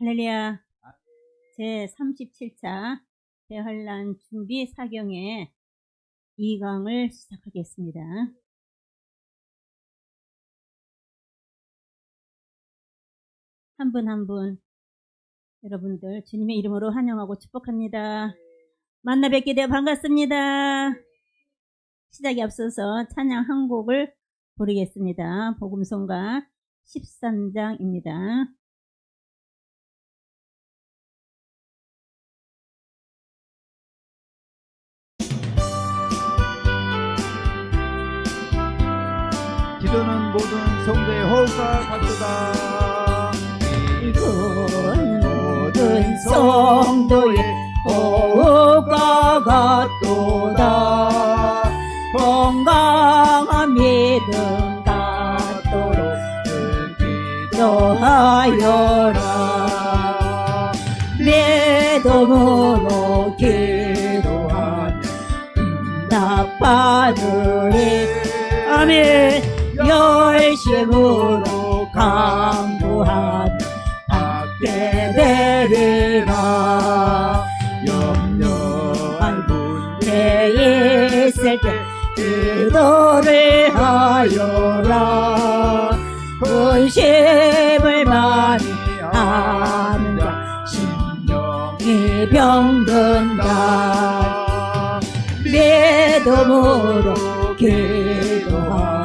할렐루야. 제37차 대환란 준비 사경의 2강을 시작하겠습니다. 한 분 한 분 여러분들 주님의 이름으로 환영하고 축복합니다. 만나 뵙게 되어 반갑습니다. 시작에 앞서서 찬양 한 곡을 부르겠습니다. 복음성가 13장입니다. 기도는 모든 성도의 호흡과 같도다. 기도는 모든 성도의 호흡과 같도다. 건강한 믿음 갖도록 기도하여라. 믿음으로 기도하면 응답받으리. 아멘. 열심으로 강구하면 받게 되리라. 염려할 문제 있을 때 기도를 하여라. 근심을 많이 하는 자 심령이 병든다. 믿음으로 기도하라.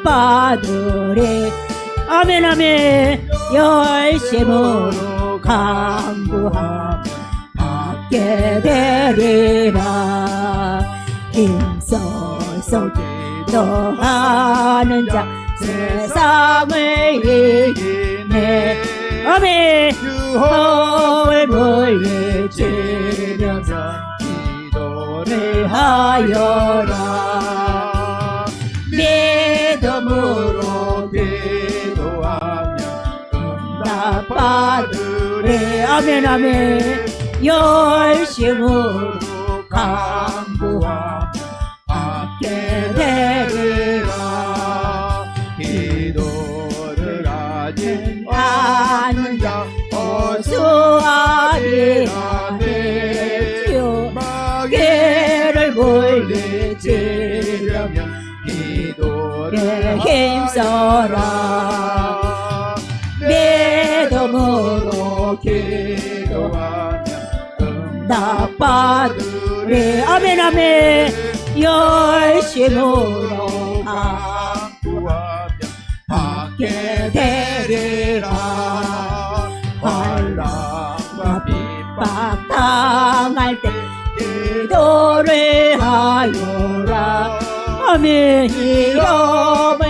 받으리. 아멘 아멘. 열심으로 강구하면 받게 되리라. 힘써서 기도하는 자 세상을 이기네. 아멘. 유혹을 물리치려서 기도를 하여라. 믿음으로 기도하면 응답받으리. 아멘 아멘. 열심으로 강구하면 받게 되리라. 기도를 하지 않는 자 어수하리라. 마귀를 물리치려면 기도를 힘써라. 믿음으로 기도하면 응답받으리. 아멘 아멘. 열심으로 강구하면 받게 되리라. 환난과 핍박 당할 때 기도를 하여라. 아멘. 이름을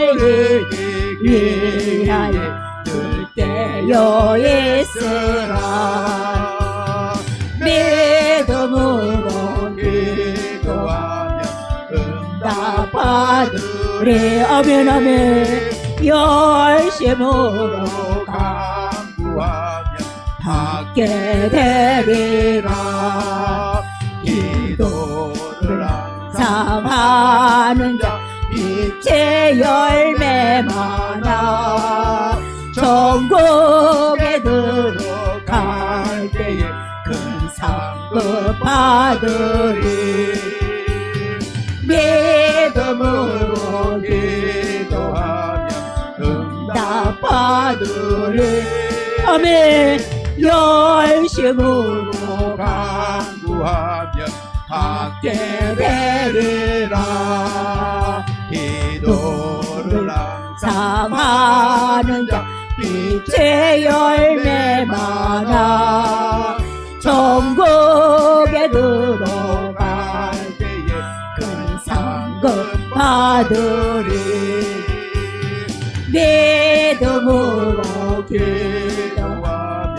위하여 늘 깨어 있으라. 믿음으로 기도하면 응답받으리. 아멘 아멘. 열심으로 강구하면 받게 되리라. 기도를 상하는 자 빛의 열매 많아. 천국에 들어갈 때에 큰 상급 받으리. 믿음으로 기도하면 응답받으리. 아멘. 열심으로 강구하면 받게 되리라. 기도를 상하는 자 빛의 열매 많아. 천국에 들어갈 때에 큰 상급 받으리. 믿음으로 기도하면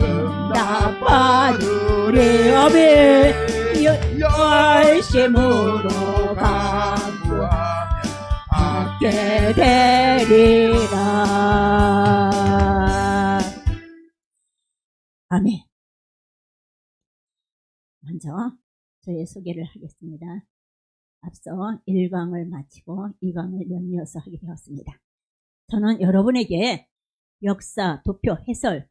응답받으리. 아멘. 열심으로 강구하면 받게 되리라. 아멘. 먼저 저의 소개를 하겠습니다. 앞서 1강을 마치고 2강을 연이어서 하게 되었습니다. 저는 여러분에게 역사, 도표, 해설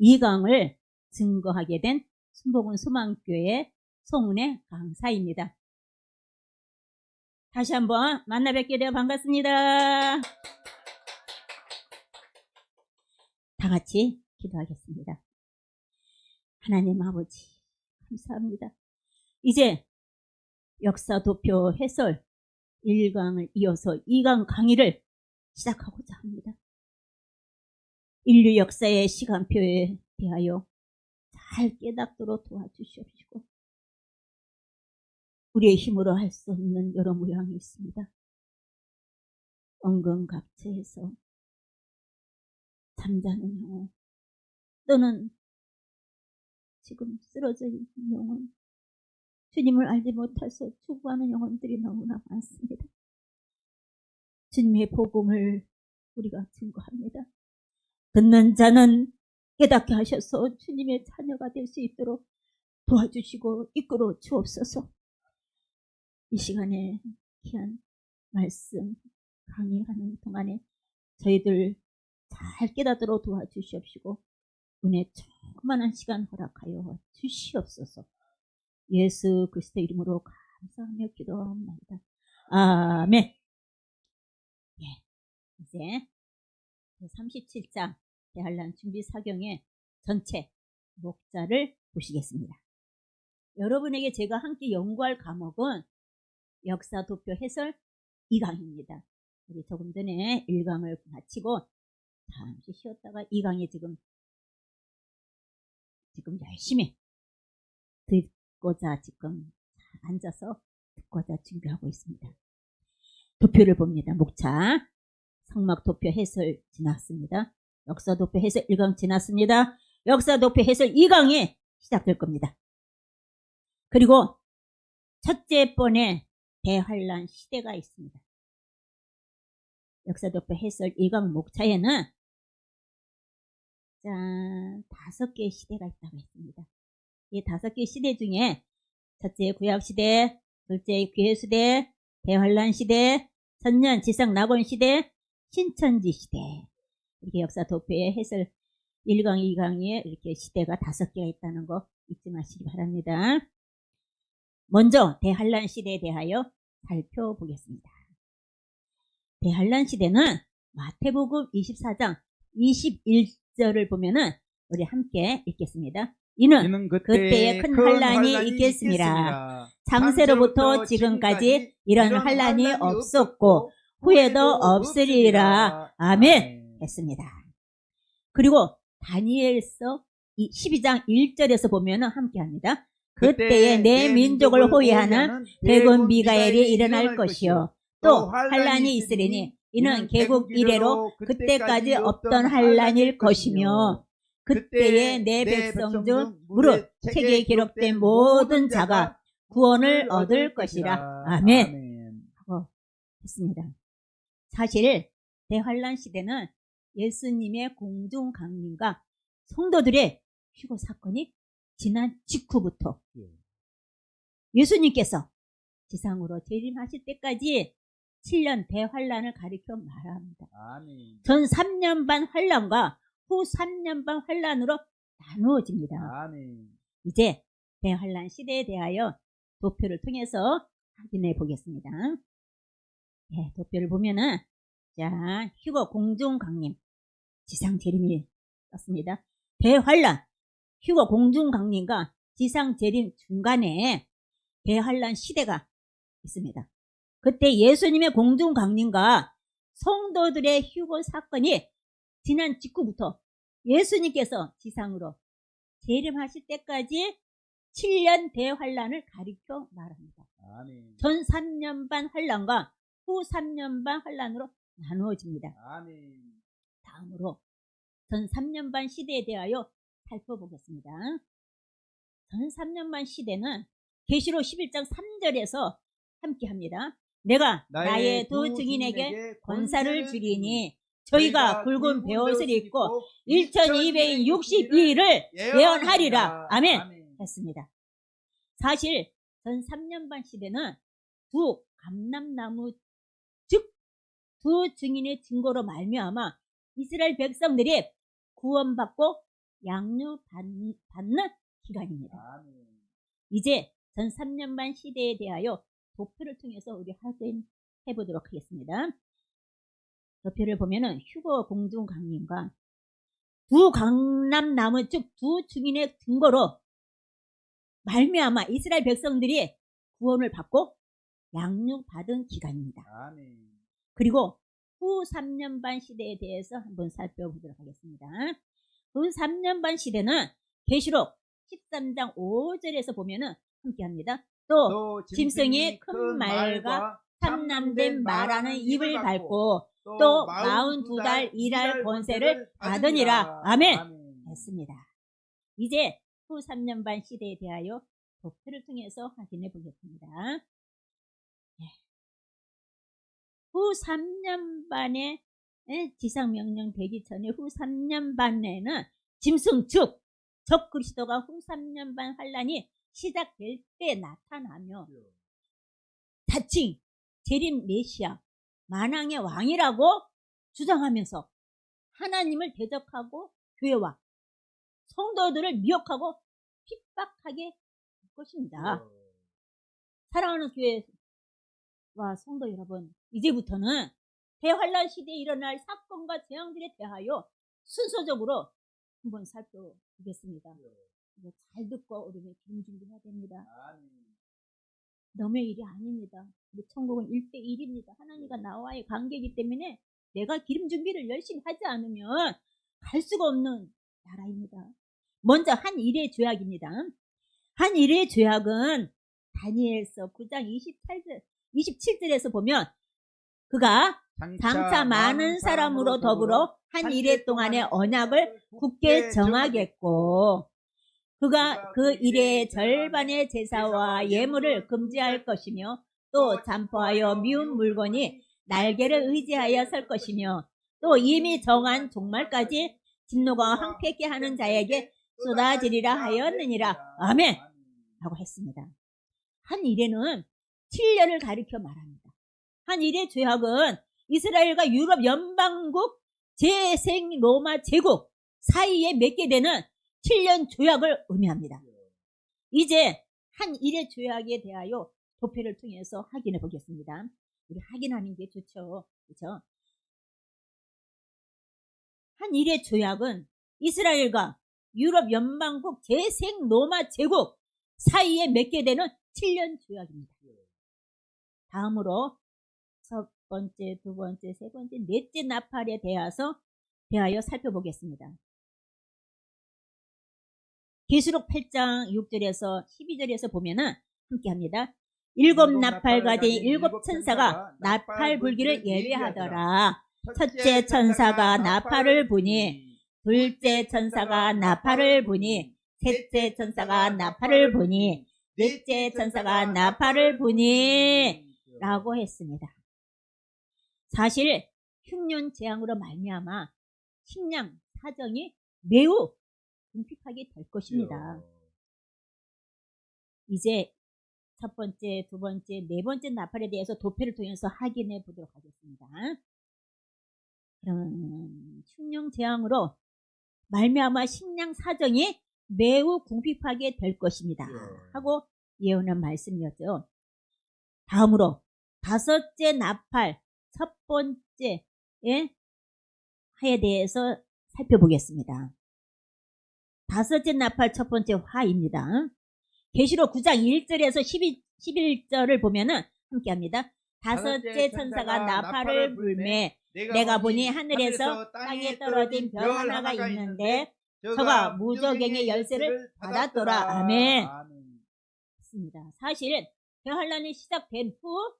2강을 증거하게 된 순복음 소망교회 송은혜 강사입니다. 다시 한번 만나 뵙게 되어 반갑습니다. 다 같이 기도하겠습니다. 하나님 아버지 감사합니다. 이제 역사, 도표, 해설 1강을 이어서 2강 강의를 시작하고자 합니다. 인류 역사의 시간표에 대하여 잘 깨닫도록 도와주시옵시고 우리의 힘으로 할 수 없는 여러 모양이 있습니다. 언근각체에서 잠자는 영혼 또는 지금 쓰러져 있는 영혼, 주님을 알지 못해서 추구하는 영혼들이 너무나 많습니다. 주님의 복음을 우리가 증거합니다. 듣는 자는 깨닫게 하셔서 주님의 자녀가 될 수 있도록 도와주시고 이끌어 주옵소서. 이 시간에 귀한 말씀 강의하는 동안에 저희들 잘 깨닫도록 도와주시옵시고 은혜 충만한 시간 허락하여 주시옵소서. 예수 그리스도 이름으로 감사하며 기도합니다. 아멘. 예, 이제 37장 대환란 준비 사경의 전체 목자를 보시겠습니다. 여러분에게 제가 함께 연구할 과목은 역사, 도표, 해설 2강입니다. 우리 조금 전에 1강을 마치고 잠시 쉬었다가 2강에 지금 열심히 듣고자 지금 앉아서 듣고자 준비하고 있습니다. 도표를 봅니다. 목차, 성막 도표 해설 지났습니다. 역사 도표 해설 1강 지났습니다. 역사 도표 해설 2강이 시작될 겁니다. 그리고 첫째 번에 대환란 시대가 있습니다. 역사 도표 해설 2강 목차에는 5개의 시대가 있다고 했습니다. 이 5개의 시대 중에 첫째 구약 시대, 둘째 귀해 시대, 대환란 시대, 천년 지상 낙원 시대, 신천지 시대, 이렇게 역사 도표의 해설 1강, 2강에 이렇게 시대가 5개가 있다는 거 잊지 마시기 바랍니다. 먼저 대환란 시대에 대하여 살펴보겠습니다. 대환란 시대는 마태복음 24장 21절을 보면은 우리 함께 읽겠습니다. 이는 그때에 큰 환란이 있겠습니다. 창세로부터 지금까지 이런 환란이 없었고 후에도 없으리라. 아멘 했습니다. 그리고 다니엘서 12장 1절에서 보면은 함께 합니다. 그때에 내 민족을 호위하는 백원 미가엘이 일어날 것이요 또 환란이 있으리니 이는 개국 이래로 그때까지 없던 환란일 것이며 그때에 내 백성 중 무릇 책에 기록된 모든 자가 구원을 얻을 것이라. 아멘 하고 했습니다. 사실 대환란 시대는 예수님의 공중 강림과 성도들의 휴거 사건이 지난 직후부터 예수님께서 지상으로 재림하실 때까지 7년 대환란을 가리켜 말합니다. 아멘. 전 3년 반 환란과 후 3년 반 환란으로 나누어집니다. 아멘. 이제 대환란 시대에 대하여 도표를 통해서 확인해 보겠습니다. 네, 도표를 보면은 자 휴거 공중 강림 지상 재림이 떴습니다. 대환란 휴거 공중 강림과 지상 재림 중간에 대환란 시대가 있습니다. 그때 예수님의 공중 강림과 성도들의 휴거 사건이 지난 직후부터 예수님께서 지상으로 재림하실 때까지 7년 대환란을 가리켜 말합니다. 아멘. 전 3년 반 환란과 후 3년 반 환란으로 나누어집니다. 아멘. 다음으로 전 3년 반 시대에 대하여 살펴보겠습니다. 전 3년 반 시대는 계시록 11장 3절에서 함께합니다. 내가 나의 두 증인에게 권사를 주리니 저희가 굵은 베옷을 입고 1262일을 예언하리라. 아멘 했습니다. 사실 전 3년 반 시대는 두 감람나무 즉 두 증인의 증거로 말미암아 이스라엘 백성들이 구원받고 양육받는 기간입니다. 아멘. 이제 전 3년 반 시대에 대하여 도표를 통해서 우리 확인해 보도록 하겠습니다. 도표를 보면은 휴거 공중 강림과 두 강남나무 즉 두 증인의 증거로 말미암아 이스라엘 백성들이 구원을 받고 양육받은 기간입니다. 아멘. 그리고 후 3년 반 시대에 대해서 한번 살펴보도록 하겠습니다. 후 3년 반 시대는 계시록 13장 5절에서 보면은 함께합니다. 또 짐승이 큰 말과 참남된 말하는 입을 밟고 또 42달 일할 권세를 받으니라. 아멘. 됐습니다. 이제 후 3년 반 시대에 대하여 도표를 통해서 확인해 보겠습니다. 후 3년 반에 지상명령 되기 전에 후 3년 반에는 짐승 즉 적그리스도가 후 3년 반 환란이 시작될 때 나타나며 자칭 재림 메시아 만왕의 왕이라고 주장하면서 하나님을 대적하고 교회와 성도들을 미혹하고 핍박하게 할 것입니다. 사랑하는 교회와 성도 여러분, 이제부터는 대환란 시대에 일어날 사건과 재앙들에 대하여 순서적으로 한번 살펴보겠습니다. 이거 잘 듣고 우리는 기름 준비해야 됩니다. 너의 일이 아닙니다. 우리 천국은 1대1입니다. 하나님과 나와의 관계이기 때문에 내가 기름 준비를 열심히 하지 않으면 갈 수가 없는 나라입니다. 먼저 한 일의 죄악입니다. 한 일의 죄악은 다니엘서 9장 27절에서 보면 그가 장차 많은 사람으로 더불어 한 일의 동안의 언약을 굳게 정하겠고 그가 그 일의 절반의 제사와 예물을 금지할 것이며 또 잠포하여 미운 물건이 날개를 의지하여 설 것이며 또 이미 정한 종말까지 진노가 황폐케 하는 자에게 쏟아지리라 하였느니라. 아멘! 라고 했습니다. 한 일에는 7년을 가리켜 말합니다. 한 일의 죄악은 이스라엘과 유럽 연방국 재생 로마 제국 사이에 맺게 되는 7년 죄악을 의미합니다. 이제 한 일의 죄악에 대하여 도표를 통해서 확인해 보겠습니다. 우리 확인하는 게 좋죠. 그렇죠? 한 일의 죄악은 이스라엘과 유럽 연방국 재생 로마 제국 사이에 맺게 되는 7년 죄악입니다. 다음으로 첫 번째, 두 번째, 세 번째, 넷째 나팔에 대하여 살펴보겠습니다. 계시록 8장 6절에서 12절에서 보면은 함께합니다. 일곱 나팔 가진 일곱 천사가 나팔 불기를 예배하더라. 첫째 천사가 나팔을 부니 둘째 천사가 나팔을 부니 셋째 천사가 나팔을 부니 넷째 천사가 나팔을 부니 라고 했습니다. 사실 흉년 재앙으로 말미암아 식량 사정이 매우 궁핍하게 될 것입니다. 이제 첫 번째, 두 번째, 네 번째 나팔에 대해서 도표를 통해서 확인해 보도록 하겠습니다. 그럼 흉년 재앙으로 말미암아 식량 사정이 매우 궁핍하게 될 것입니다. 하고 예언한 말씀이었죠. 다음으로 다섯째 나팔 첫 번째 화에 대해서 살펴보겠습니다. 다섯째 나팔 첫 번째 화입니다. 계시록 9장 1절에서 11절을 보면은 함께합니다. 다섯째 천사가 나팔을 불매 내가 보니 하늘에서 땅에 떨어진 별 하나가 있는데 저가 무저갱의 열쇠를 받았더라. 아멘. 맞습니다. 사실 대환란이 시작된 후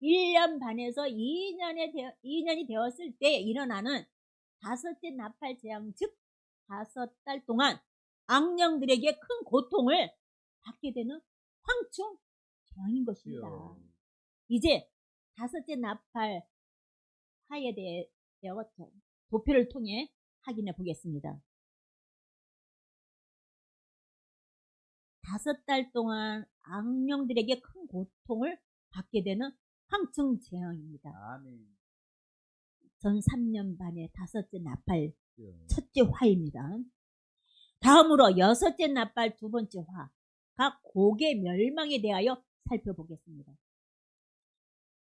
1년 반에서 2년이 되었을 때 일어나는 다섯째 나팔 재앙 즉 5달 동안 악령들에게 큰 고통을 받게 되는 황충 재앙인 것입니다. 이제 다섯째 나팔 화에 대해 도표를 통해 확인해 보겠습니다. 5달 동안 악령들에게 큰 고통을 받게 되는 황충 재앙입니다. 전 3년 반의 다섯째 나팔 첫째 화입니다. 다음으로 여섯째 나팔 두 번째 화가 고개 멸망에 대하여 살펴보겠습니다.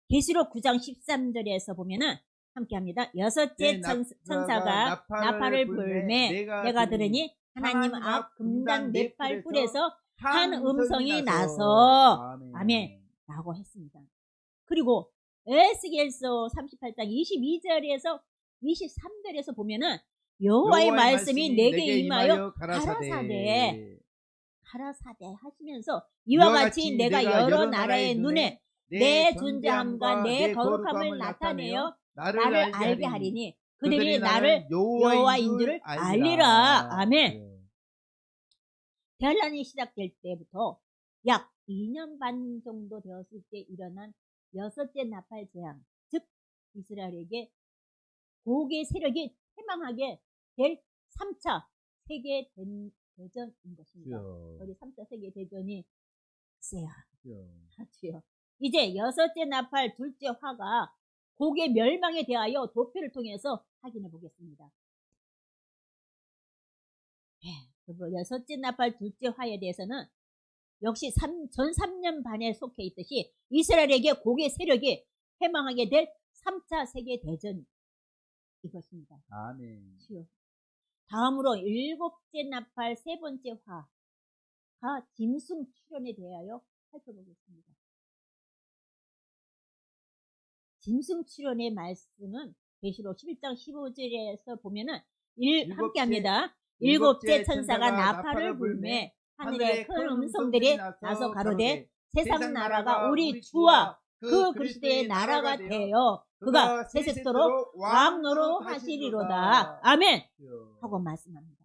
계시록 9장 13절에서 보면은 함께합니다. 여섯째 천사가 나팔을 불매 내가 들으니 하나님 앞 금당 네팔 뿔에서 한 음성이 나서 아멘 라고 했습니다. 그리고 에스겔서 38장 22절에서 23절에서 보면은 여호와의 말씀이 내게 임하여 가라사대 하시면서 이와 같이 내가 여러 나라의 눈에 내 존재함과 내 거룩함을 나타내어 나를 알게 하리니 그들이 나를 여호와인 줄을 알리라. 아멘. 대환란이 시작될 때부터 약 2년 반 정도 되었을 때 일어난 여섯째 나팔 재앙, 즉 이스라엘에게 고개 세력이 패망하게 될 3차 세계대전인 것입니다. 우리 3차 세계대전이 글쎄요. 이제 여섯째 나팔 둘째 화가 고개 멸망에 대하여 도표를 통해서 확인해 보겠습니다. 여섯째 나팔 둘째 화에 대해서는 역시 전 3년 반에 속해 있듯이 이스라엘에게 고개 세력이 패망하게 될 3차 세계대전 이것입니다. 아멘. 다음으로 일곱째 나팔 세 번째 화가 짐승 출현에 대하여 살펴보겠습니다. 짐승 출현의 말씀은 계시록 11장 15절에서 보면은 함께합니다. 일곱째 천사가 나팔을 불매 하늘에 큰 음성들이 나서 가로되 세상 나라가 우리 주와 그 그리스도의 나라가 되어 그가 세세토록 왕노로 하시리로다. 아멘 하고 말씀합니다.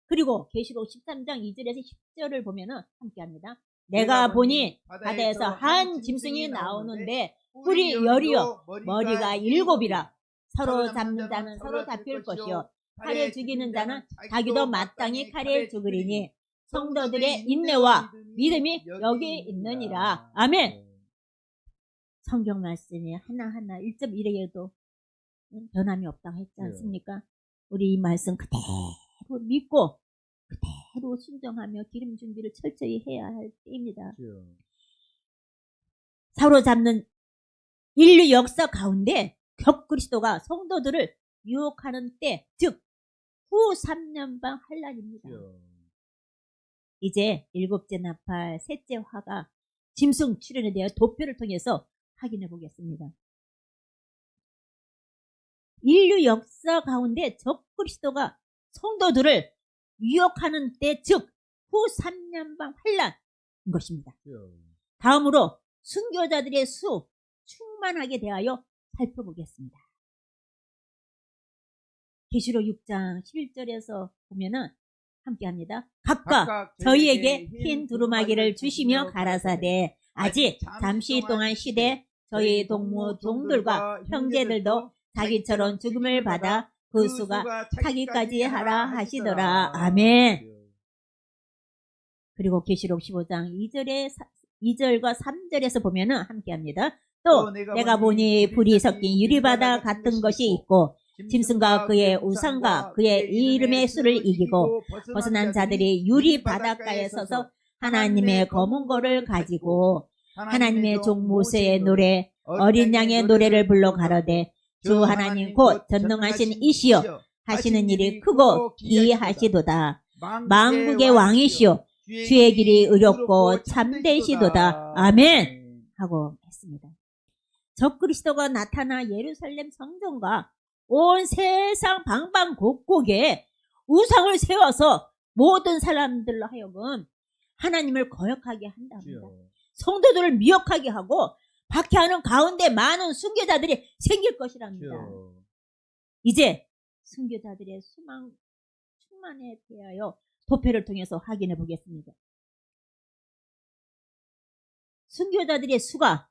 그리고 계시록 13장 2절에서 10절을 보면은 함께합니다. 내가 보니 바다에서 한 짐승이 나오는데 뿔이 열이요 머리가 7이라 사로잡는 자는 사로 잡힐 것이요 칼에 죽이는 자는 자기도 마땅히 칼에 죽으리니 성도들의 인내와 믿음이 여기 있느니라. 아멘. 성경 말씀이 하나하나 1.1에도 변함이 없다고 했지 않습니까? 우리 이 말씀 그대로 믿고 그대로 순종하며 기름 준비를 철저히 해야 할 때입니다. 사로잡는 인류 역사 가운데 격그리스도가 성도들을 유혹하는 때, 즉 후 3년반 환란입니다. 이제 일곱째 나팔 셋째 화가 짐승 출현에 대해 도표를 통해서 확인해 보겠습니다. 인류 역사 가운데 적그리스도가 성도들을 유혹하는 때, 즉 후 3년반 환란인 것입니다. 다음으로 순교자들의 수 충만하게 대하여 살펴보겠습니다. 계시록 6장 11절에서 보면은 함께합니다. 각각 저희에게 흰 두루마기를 주시며 가라사대 아직 잠시 동안 쉬되 저희 동들과 형제들도 자기처럼 죽음을 받아 그 수가 차기까지 하라 하시더라. 아멘. 그리고 계시록 15장 2절과 3절에서 보면은 함께합니다. 또 내가 보니 불이 섞인 유리바다 같은 것이 있고 짐승과 그의 우상과 그의 이름의 수를 이기고 벗어난 자들이 유리 바닷가에 서서 하나님의 검은 고를 가지고 하나님의 종 모세의 노래 어린 양의 노래를 불러 가로되 주 하나님 곧 전능하신 이시여 하시는 일이 크고 기이하시도다. 만국의 왕이시여 주의 길이 의롭고 참되시도다. 아멘 하고 했습니다. 적그리스도가 나타나 예루살렘 성전과 온 세상 방방곡곡에 우상을 세워서 모든 사람들로 하여금 하나님을 거역하게 한답니다. 성도들을 미혹하게 하고 박해하는 가운데 많은 순교자들이 생길 것이랍니다. 이제 순교자들의 수망 충만에 대하여 도표를 통해서 확인해 보겠습니다. 순교자들의 수가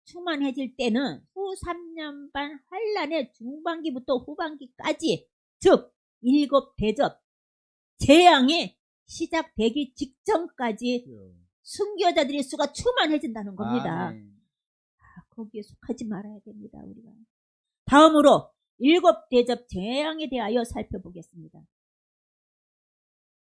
충만해질 때는 후 3년 반 환란의 중반기부터 후반기까지, 즉 7대접 재앙이 시작되기 직전까지 순교자들의 수가 충만해진다는 겁니다. 거기에 속하지 말아야 됩니다. 우리가. 다음으로 일곱 대접 재앙에 대하여 살펴보겠습니다.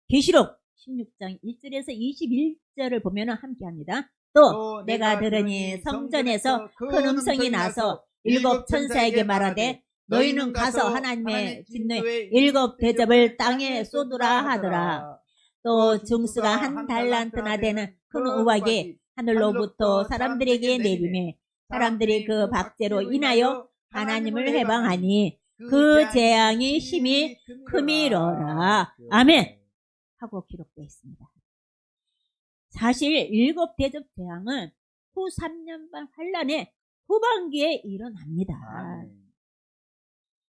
계시록 16장 1절에서 21절을 보면 함께합니다. 또 내가 들으니 성전에서 큰 음성이 나서 일곱 천사에게 말하되 너희는 가서 하나님의 진노의 일곱 대접을 땅에 쏟으라 하더라. 또 증수가 한 달란트나 되는 큰 우박이 하늘로부터 사람들에게 내리매 사람들이 그 박제로 인하여 하나님을 해방하니 그 재앙이 심히 크미러라. 아멘 하고 기록되어 있습니다. 사실 일곱 대접 재앙은 후 3년 반 환란의 후반기에 일어납니다.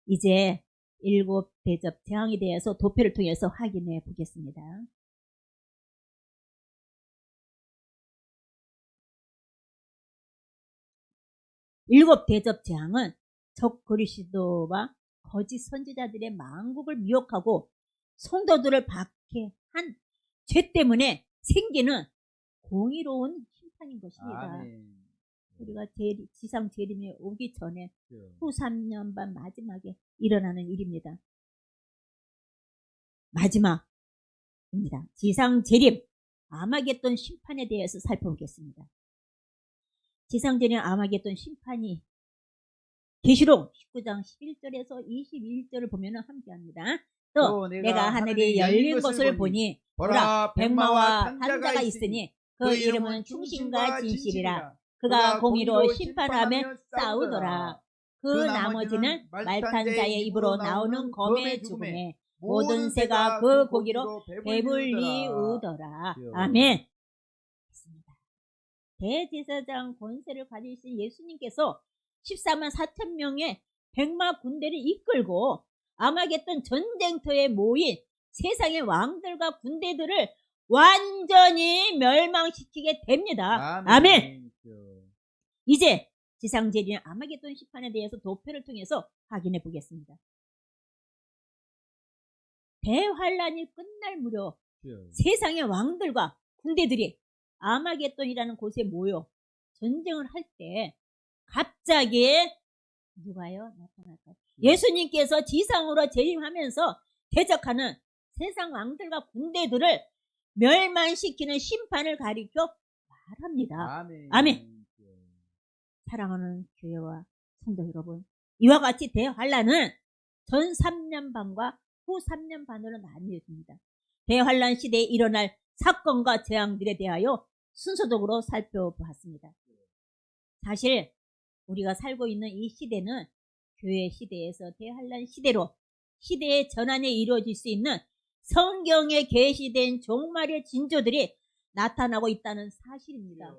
이제 일곱 대접 재앙에 대해서 도표를 통해서 확인해 보겠습니다. 일곱 대접 재앙은 적 그리스도와 거짓 선지자들의 망국을 미혹하고 성도들을 박해한 죄 때문에 생기는 공의로운 심판인 것입니다. 우리가 지상 재림에 오기 전에 후 3년 반 마지막에 일어나는 일입니다. 마지막입니다. 지상 재림 아마겟돈 심판에 대해서 살펴보겠습니다. 지상 재림 아마겟돈 심판이 계시록 19장 11절에서 21절을 보면 함께합니다. 또 내가 하늘이 열린 것을 보니 보라 백마와 탄자가 있으니 그 이름은 충신과 진실이라. 그가 공의로 심판하며 싸우더라. 그 나머지는 말탄 자의 입으로 나오는 검의 죽음에 모든 새가 그 고기로 배불리우더라. 아멘. 대제사장 권세를 가지신 예수님께서 14만 4천 명의 백마 군대를 이끌고 아마겟돈 전쟁터에 모인 세상의 왕들과 군대들을 완전히 멸망시키게 됩니다. 아멘. 이제 지상재림 아마겟돈 심판에 대해서 도표를 통해서 확인해 보겠습니다. 대환란이 끝날 무렵 세상의 왕들과 군대들이 아마겟돈이라는 곳에 모여 전쟁을 할 때 갑자기 누가요? 나타날까요? 예수님께서 지상으로 재림하면서 대적하는 세상 왕들과 군대들을 멸망시키는 심판을 가리켜 말합니다. 아멘. 사랑하는 교회와 성도 여러분, 이와 같이 대환란은 전 3년 반과 후 3년 반으로 나뉘어집니다. 대환란 시대에 일어날 사건과 재앙들에 대하여 순서적으로 살펴보았습니다. 사실 우리가 살고 있는 이 시대는 교회 시대에서 대환란 시대로 시대의 전환이 이루어질 수 있는 성경에 계시된 종말의 징조들이 나타나고 있다는 사실입니다.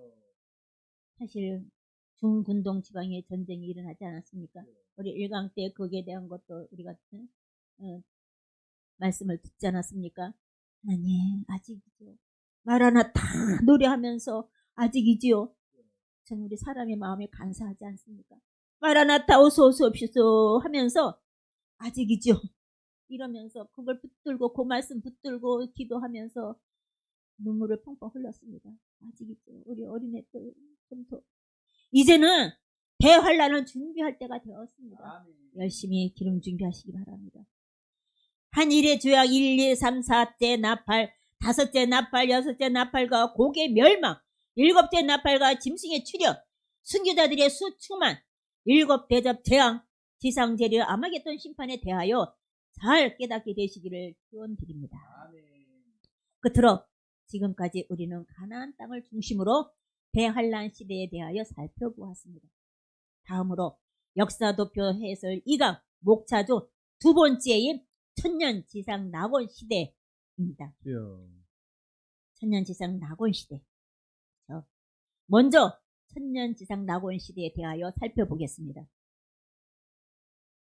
사실 중근동 지방에 전쟁이 일어나지 않았습니까? 우리 1강 때 거기에 대한 것도 우리가 말씀을 듣지 않았습니까? 하나님 아직이죠. 마라나타 노래하면서 아직이지요. 전 우리 사람의 마음에 간사하지 않습니까? 마라나타 어서 오시옵소서 하면서 아직이죠. 이러면서 그걸 붙들고 그 말씀 붙들고 기도하면서 눈물을 펑펑 흘렸습니다. 아직이죠. 우리 어린애들 좀더 이제는 대환란을 준비할 때가 되었습니다. 열심히 기름 준비하시기 바랍니다. 한 일의 조약 1, 2, 3, 4째 나팔, 5째 나팔, 6째 나팔과 곡의 멸망, 7째 나팔과 짐승의 출현, 순교자들의 수충만, 7 대접 재앙, 지상 재림 아마겟돈 심판에 대하여 잘 깨닫게 되시기를 축원드립니다. 끝으로 지금까지 우리는 가나안 땅을 중심으로 대환란 시대에 대하여 살펴보았습니다. 다음으로 역사도표 해설 2강 목차조 두 번째인 천년지상 낙원 시대입니다. 천년지상 낙원 시대. 먼저 천년지상 낙원 시대에 대하여 살펴보겠습니다.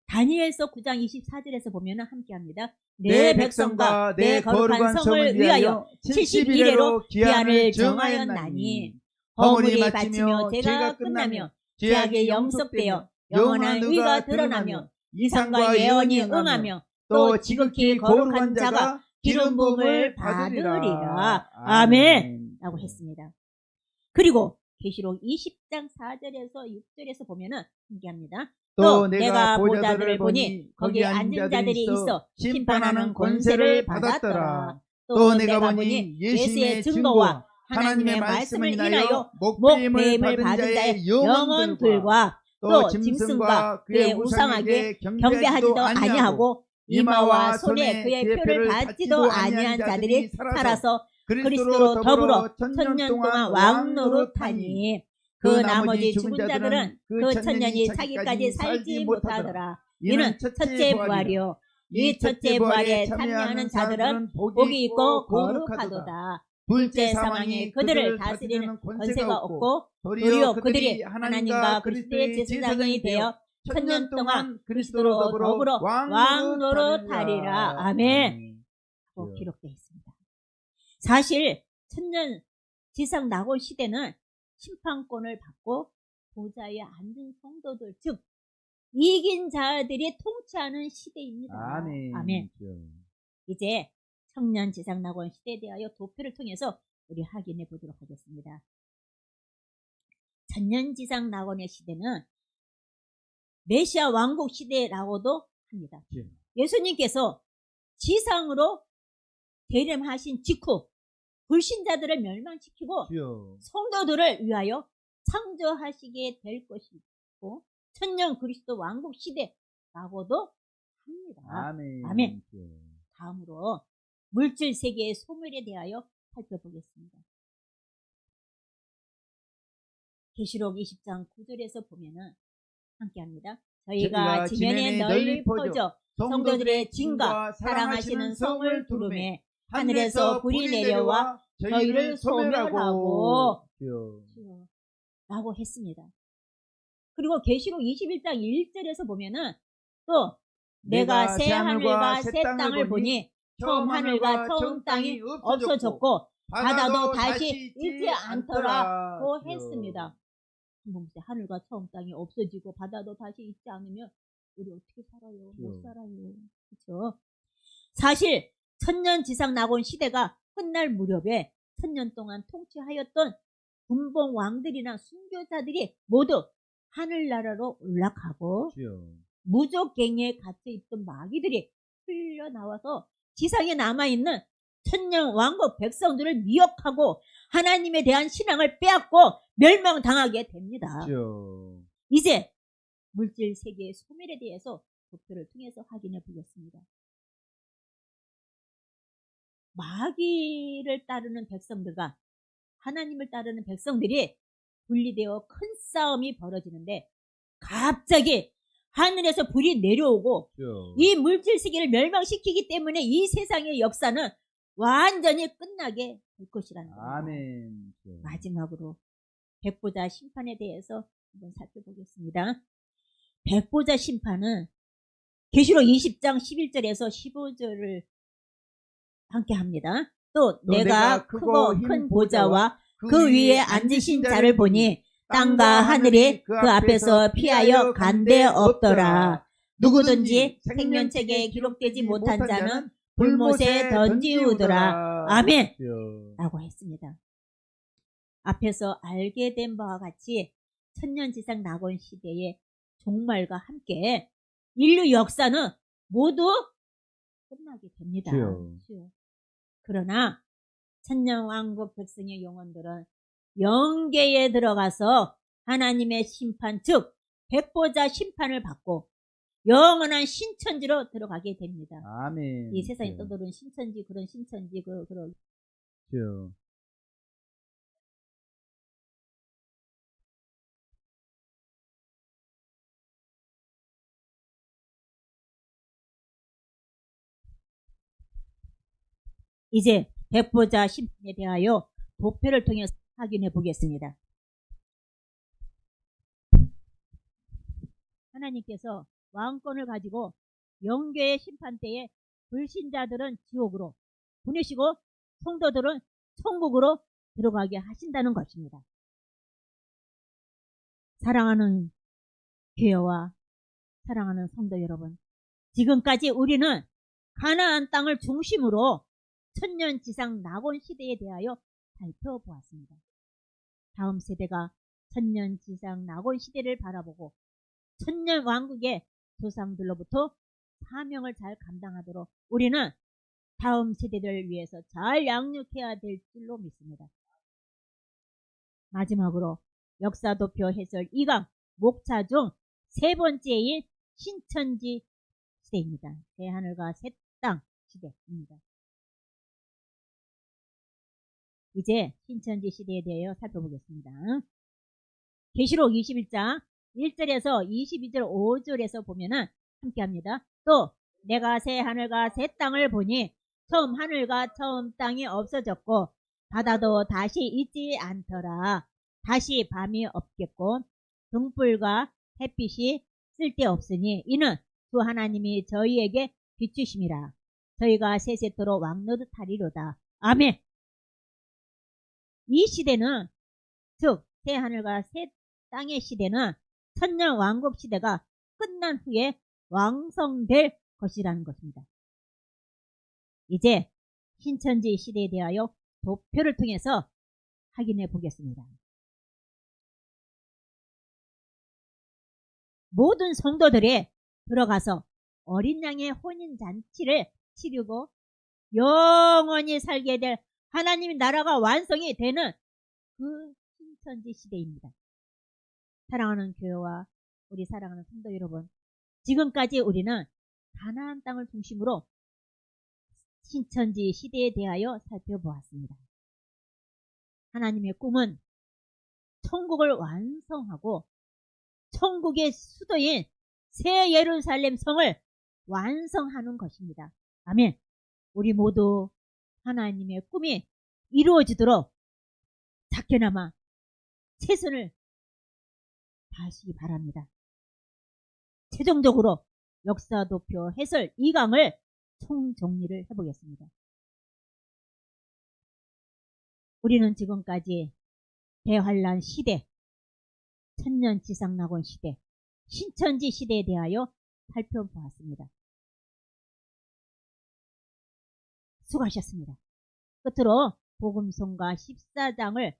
다니엘서 9장 24절에서 보면 함께합니다. 내 백성과 내 거룩한 성을 위하여 70일에로 기한을 정하였나니 허물이 바치며 죄가 끝나며 죄악이 영속되어 영원한 의가 드러나며 이상과 예언이 응하며 또 지극히 거룩한 자가 기름 부음을 받으리라. 아멘 라고 했습니다. 그리고 계시록 20장 4절에서 6절에서 보면은 함께합니다. 또 내가 보좌들을 보니 거기 앉은 자들이 있어 심판하는 권세를 받았더라. 또 내가 보니 예수님의 증거와 하나님의 말씀을 인하여 목배임을 받은 자의 영혼들과 또 짐승과 그의 우상에게 경배하지도 아니하고 이마와 손에 그의 표를 받지도 아니한 자들이 살아서 그리스도로 더불어 천년 동안 왕노릇하니 그 나머지 죽은 자들은 그 천년이 차기까지 살지 못하더라. 이는 첫째 부활이요 이 첫째 부활에 참여하는 자들은 복이 있고 거룩하도다. 둘째 사망이 그들을 다스리는 권세가 없고 도리어 그들이 하나님과 그리스도의 제사장이 되어 천년 동안 그리스도로 더불어 왕노릇하리라. 아멘. 하고 기록되어 있습니다. 사실 천년 지상 낙원 시대는 심판권을 받고 보좌에 앉은 성도들 즉 이긴 자들이 통치하는 시대입니다. 아멘. 이제 청년 지상 낙원 시대에 대하여 도표를 통해서 우리 확인해 보도록 하겠습니다. 천년 지상 낙원의 시대는 메시아 왕국 시대라고도 합니다. 예수님께서 지상으로 대림하신 직후 불신자들을 멸망시키고 성도들을 위하여 창조하시게 될 것이고 천년 그리스도 왕국 시대라고도 합니다. 아멘. 다음으로 물질 세계의 소멸에 대하여 살펴보겠습니다. 계시록 20장 9절에서 보면은 함께합니다. 저희가 지면에 널리 퍼져 성도들의 진과 사랑하시는 성을 두루매 하늘에서 불이 내려와 저희를 소멸하고 라고 했습니다. 그리고 계시록 21장 1절에서 보면은 또 내가 새 하늘과 새 땅을 보니 처음 하늘과 처음 땅이 없어졌고 바다도 다시 있지 않더라고 했습니다. 하늘과 처음 땅이 없어지고 바다도 다시 있지 않으면 우리 어떻게 살아요? 못 살아요. 그렇죠? 사실 천년 지상 낙원 시대가 끝날 무렵에 천년 동안 통치하였던 분봉 왕들이나 순교자들이 모두 하늘나라로 올라가고 무적갱에 갇혀 있던 마귀들이 흘러나와서 지상에 남아있는 천년 왕국 백성들을 미혹하고 하나님에 대한 신앙을 빼앗고 멸망당하게 됩니다. 이제 물질 세계의 소멸에 대해서 도표를 통해서 확인해 보겠습니다. 마귀를 따르는 백성들과 하나님을 따르는 백성들이 분리되어 큰 싸움이 벌어지는데 갑자기 하늘에서 불이 내려오고 이 물질 세계를 멸망시키기 때문에 이 세상의 역사는 완전히 끝나게 될 것이라는 겁니다. 마지막으로 백보자 심판에 대해서 한번 살펴보겠습니다. 백보자 심판은 계시록 20장 11절에서 15절을 함께 합니다. 또 내가 크고 큰 보좌와 그 위에 앉으신 자를 보니 땅과 하늘이 그 앞에서 피하여 간데 없더라. 누구든지 생명책에 기록되지 못한 자는 불못에 던지우더라. 아멘. 라고 했습니다. 앞에서 알게 된 바와 같이 천년지상 낙원 시대의 종말과 함께 인류 역사는 모두 끝나게 됩니다. 그러나 천년왕국 백성의 영혼들은 영계에 들어가서 하나님의 심판 즉 백보자 심판을 받고 영원한 신천지로 들어가게 됩니다. 아멘. 이 세상에 떠도는 신천지 그런 신천지 그런 이제 백보자 심판에 대하여 도표를 통해서 확인해 보겠습니다. 하나님께서 왕권을 가지고 영계의 심판 때에 불신자들은 지옥으로 보내시고 성도들은 천국으로 들어가게 하신다는 것입니다. 사랑하는 교회와 사랑하는 성도 여러분, 지금까지 우리는 가나안 땅을 중심으로 천년지상 낙원 시대에 대하여 살펴보았습니다. 다음 세대가 천년지상 낙원 시대를 바라보고 천년 왕국의 조상들로부터 사명을 잘 감당하도록 우리는 다음 세대들을 위해서 잘 양육해야 될 줄로 믿습니다. 마지막으로 역사도표 해설 2강 목차 중 세 번째인 신천지 시대입니다. 새하늘과 새 땅 시대입니다. 이제 신천지 시대에 대하여 살펴보겠습니다. 계시록 21장 1절에서 22절 5절에서 보면은 함께합니다. 또 내가 새 하늘과 새 땅을 보니 처음 하늘과 처음 땅이 없어졌고 바다도 다시 있지 않더라. 다시 밤이 없겠고 등불과 햇빛이 쓸데없으니 이는 주 하나님이 저희에게 비추심이라. 저희가 세세토록 왕노릇하리로다. 아멘. 이 시대는 즉 새하늘과 새 땅의 시대는 천년 왕국 시대가 끝난 후에 완성될 것이라는 것입니다. 이제 신천지 시대에 대하여 도표를 통해서 확인해 보겠습니다. 모든 성도들이 들어가서 어린 양의 혼인잔치를 치르고 영원히 살게 될 하나님의 나라가 완성이 되는 그 신천지 시대입니다. 사랑하는 교회와 우리 사랑하는 성도 여러분, 지금까지 우리는 가나안 땅을 중심으로 신천지 시대에 대하여 살펴보았습니다. 하나님의 꿈은 천국을 완성하고 천국의 수도인 새 예루살렘 성을 완성하는 것입니다. 아멘. 우리 모두 하나님의 꿈이 이루어지도록 작게나마 최선을 다하시기 바랍니다. 최종적으로 역사도표 해설 2강을 총정리를 해보겠습니다. 우리는 지금까지 대환란 시대, 천년지상낙원 시대, 신천지 시대에 대하여 살펴보았습니다. 수고하셨습니다. 끝으로 복음성가 14장을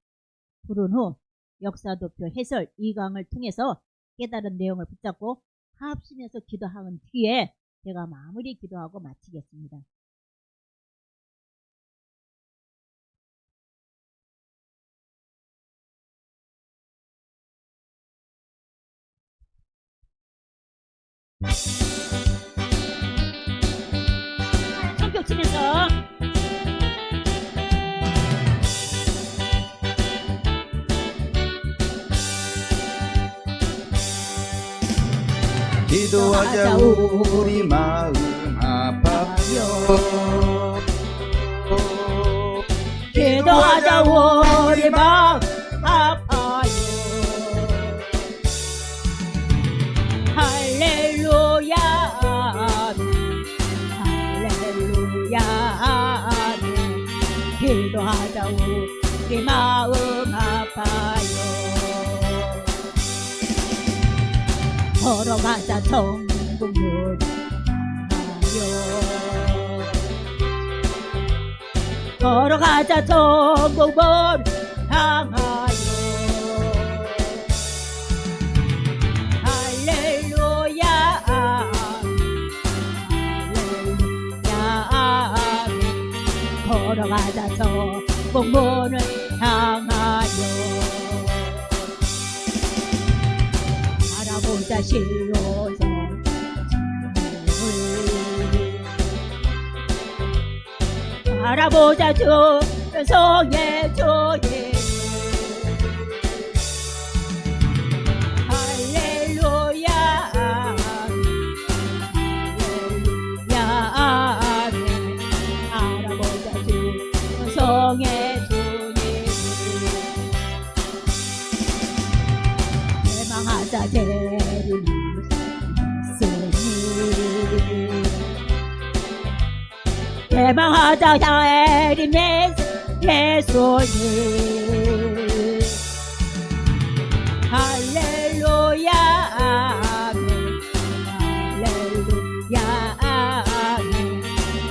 부른 후 역사도표 해설 2강을 통해서 깨달은 내용을 붙잡고 합심해서 기도한 뒤에 제가 마무리 기도하고 마치겠습니다. 성격 치면서 기도하자 우리 마음 아파요. 기도하자 우리 마음 아파요. 할렐루야 할렐루야 기도하자 우리 마음 아파요. 걸어가자 천국문 향하여 걸어가자 천국문 향하여 할렐루야 할렐루야 걸어가자 천국문을 향하여 바라보자 실로성 바라보자 주성의 주님 할렐루야 할렐루야 바라보자 주성의 주님 대망하자 재림 대망하자 재림 예수님 할렐루야 할렐루야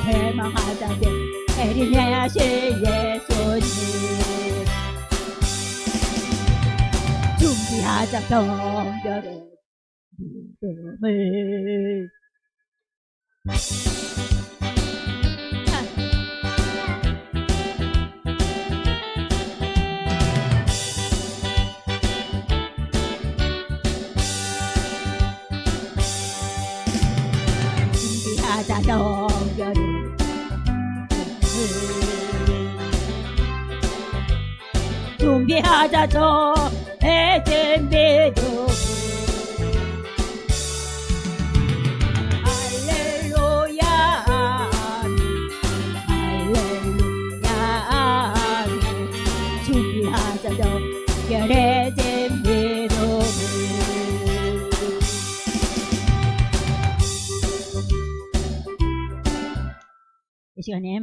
대망하자 재림 예수님 준비하자 경별을 믿음을. 자, 준비하자 정결을. 준비하자 저 해진 믿음. 할렐루야 할렐루야. 준비하자 저 결해진 믿음. 이 시간에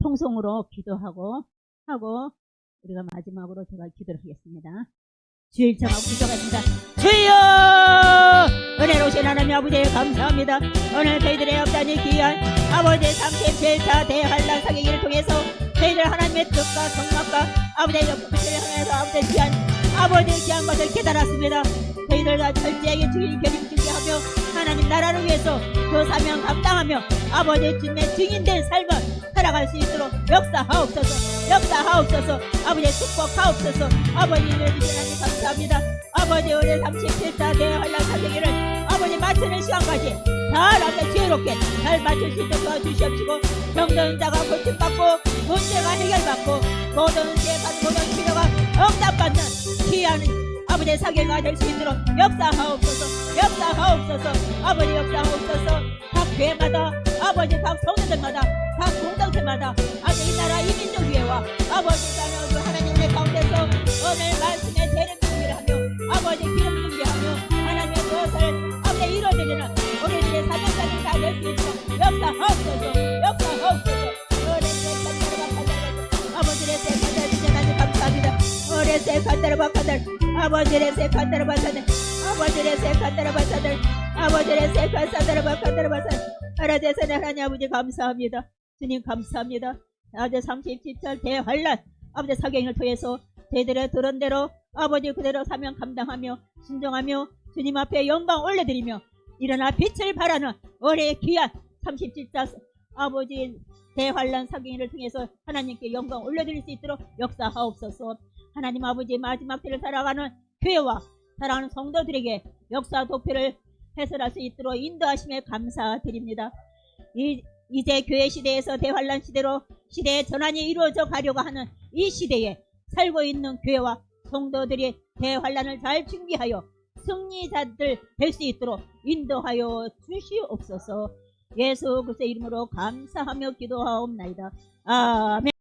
통성으로 기도하고 우리가 마지막으로 제가 기도를 하겠습니다. 주일 청하고 기도하겠습니다. 주여, 은혜로우신 하나님 아버지 감사합니다. 오늘 저희들의 없다니 귀한 아버지 37차 대환란 사경기를 통해서 저희들 하나님의 뜻과 성막과 아버지의 역사를 향해서 아버지 귀한 것을 깨달았습니다. 저희들과 철저하게 주일 결임 준비하며 하나님 나라를 위해서 그 사명 감당하며 아버지 주님의 증인된 삶을 살아갈 수 있도록 역사하옵소서. 아버지 축복하옵소서. 아버지 은혜 주신 하나님 감사합니다. 아버지 우리 37차 대환란 사경기를 아버지 마치는 시간까지 잘 아버지 지혜롭게 잘 마칠 수 있도록 도와주시옵시고, 병든 자가 고침받고 문제가 해결받고 모든 죄받는 모든 필요가 응답받는 귀한 아버지 사경가 될 수 있도록 역사하옵소서. 아버지 역사하옵소서. 각 교회마다 아버지 각 성도들마다 각 공동체마다 아버지 이 나라 이 민족 위에와 아버지 하나님의 가운데서 오늘 말씀의 대련 준비를 하며 아버지 기름 준비하며 하나님의 무엇을 아버지 이루어지는 우리들의 사명자를 다 낼 수 있도록 역사하옵소서. 아버지의 세컨들 주님 감사합니다. 오래 세컨들 바카들 아버지의 세컨들 바카들 아버지의 세컨들 바카들 아버지의 세컨들 바카들 바카들 하나님 하나님 아버지 감사합니다. 주님 감사합니다. 아버지 37절 대환란 아버지 사경을 통해서 저희들의 들은 대로 아버지 그대로 사명 감당하며 순종하며 주님 앞에 영광 올려드리며 일어나 빛을 발하는 올해의 귀한 37자 아버지 대환란 사경을 통해서 하나님께 영광 올려드릴 수 있도록 역사하옵소서. 하나님 아버지 마지막 때를 살아가는 교회와 사랑하는 성도들에게 역사 도표를 해설할 수 있도록 인도하심에 감사드립니다. 이제 교회 시대에서 대환란 시대로 시대의 전환이 이루어져 가려고 하는 이 시대에 살고 있는 교회와 성도들이 대환란을 잘 준비하여 승리자들 될 수 있도록 인도하여 주시옵소서. 예수 그리스도의 이름으로 감사하며 기도하옵나이다. 아멘.